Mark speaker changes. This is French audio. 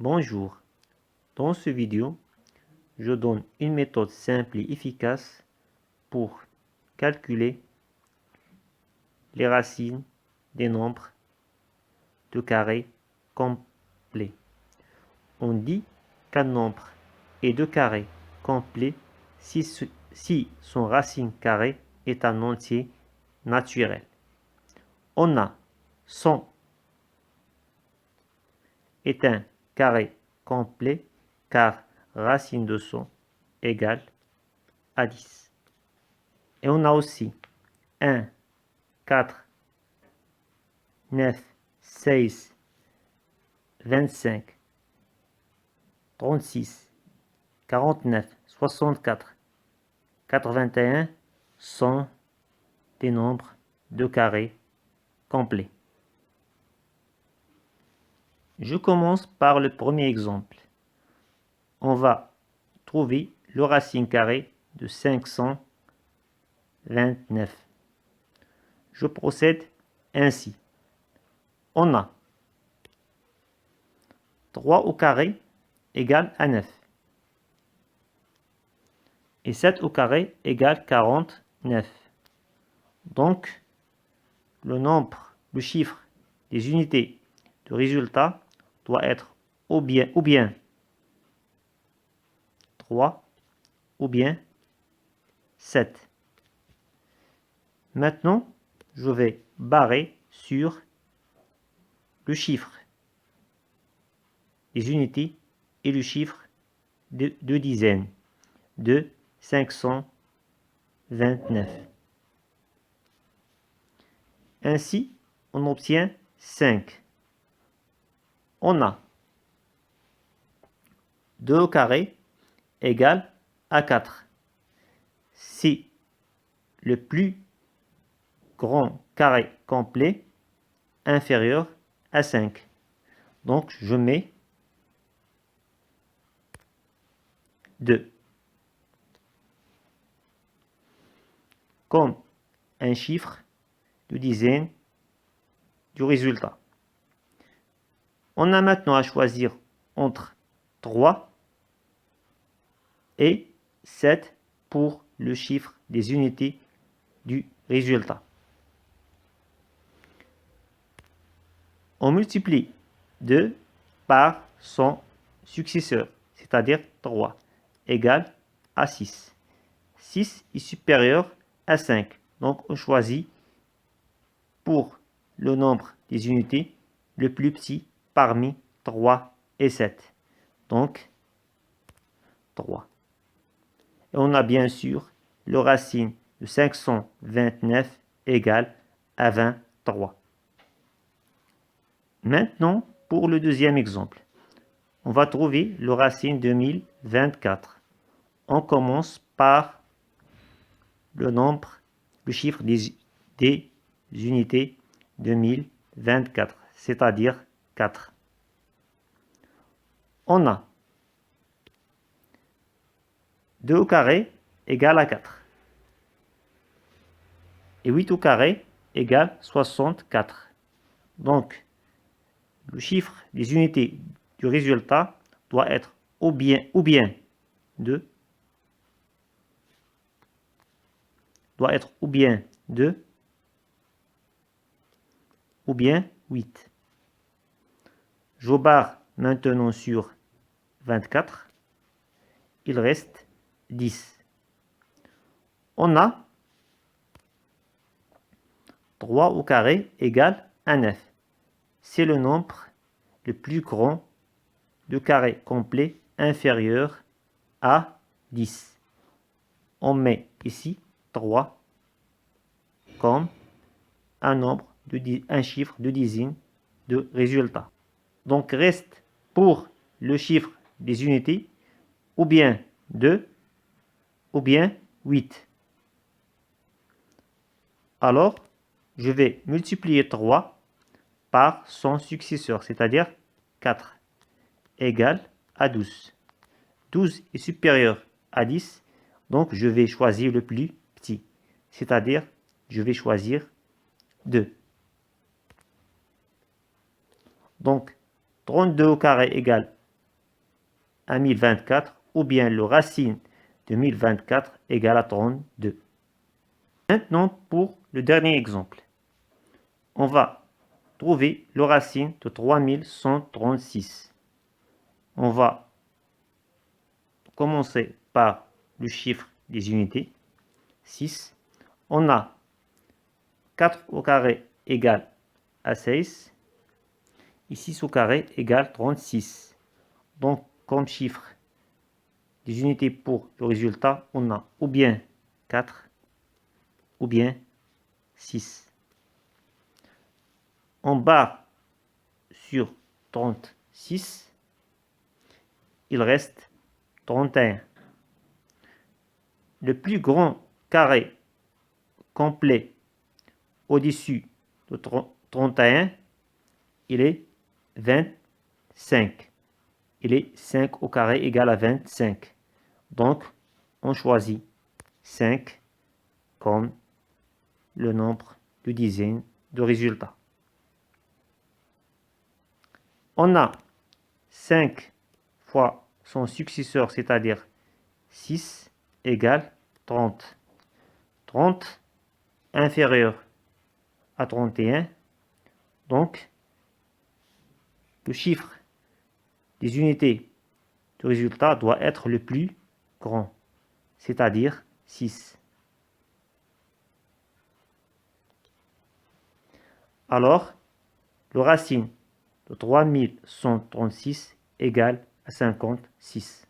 Speaker 1: Bonjour, dans cette vidéo, je donne une méthode simple et efficace pour calculer les racines des nombres de carrés complets. On dit qu'un nombre est de carré complet si son racine carrée est un entier naturel. On a 100 est un carré complet car racine de 100 égale à 10. Et on a aussi 1, 4, 9, 16, 25, 36, 49, 64, 81 sont des nombres de carrés complets. Je commence par le premier exemple. On va trouver le racine carrée de 529. Je procède ainsi. On a 3 au carré égale à 9. Et 7 au carré égale 49. Donc, le chiffre des unités de résultat doit être ou bien 3 ou bien 7. Maintenant, je vais barrer sur le chiffre des unités et le chiffre de dizaines de 529. Ainsi, on obtient 5. On a 2 au carré égale à 4. Si le plus grand carré complet inférieur à 5. Donc, je mets 2 comme un chiffre de dizaine du résultat. On a maintenant à choisir entre 3 et 7 pour le chiffre des unités du résultat. On multiplie 2 par son successeur, c'est-à-dire 3, égale à 6. 6 est supérieur à 5. Donc, on choisit pour le nombre des unités le plus petit parmi 3 et 7. Donc, 3. Et on a bien sûr le racine de 529 égale à 23. Maintenant, pour le deuxième exemple, on va trouver le racine de 1024. On commence par le chiffre des unités de 1024, c'est-à-dire 4. On a 2 au carré égale à 4. Et 8 au carré égale 64. Donc, le chiffre des unités du résultat doit être ou bien 2, ou bien 8. Je barre maintenant sur 24. Il reste 10. On a 3 au carré égale à 9. C'est le nombre le plus grand de carrés complets inférieur à 10. On met ici 3 comme un chiffre de dizaine de résultat. Donc reste pour le chiffre des unités ou bien 2 ou bien 8. Alors, je vais multiplier 3 par son successeur, c'est-à-dire 4, égale à 12. 12 est supérieur à 10, donc je vais choisir le plus petit, c'est-à-dire je vais choisir 2. Donc, 32 au carré égale à 1024 ou bien le racine de 1024 égale à 32. Maintenant, pour le dernier exemple, on va trouver le racine de 3136. On va commencer par le chiffre des unités, 6. On a 4 au carré égale à 16. Et 6 au carré égale 36. Donc, comme chiffre des unités pour le résultat, on a ou bien 4 ou bien 6. On barre sur 36, il reste 31. Le plus grand carré complet au-dessus de 31, il est 25. Il est 5 au carré égale à 25. Donc, on choisit 5 comme le nombre de dizaines de résultats. On a 5 fois son successeur, c'est-à-dire 6 égale 30. 30 inférieur à 31. Donc, le chiffre des unités de résultat doit être le plus grand, c'est-à-dire 6. Alors, le racine de 3136 égale à 56.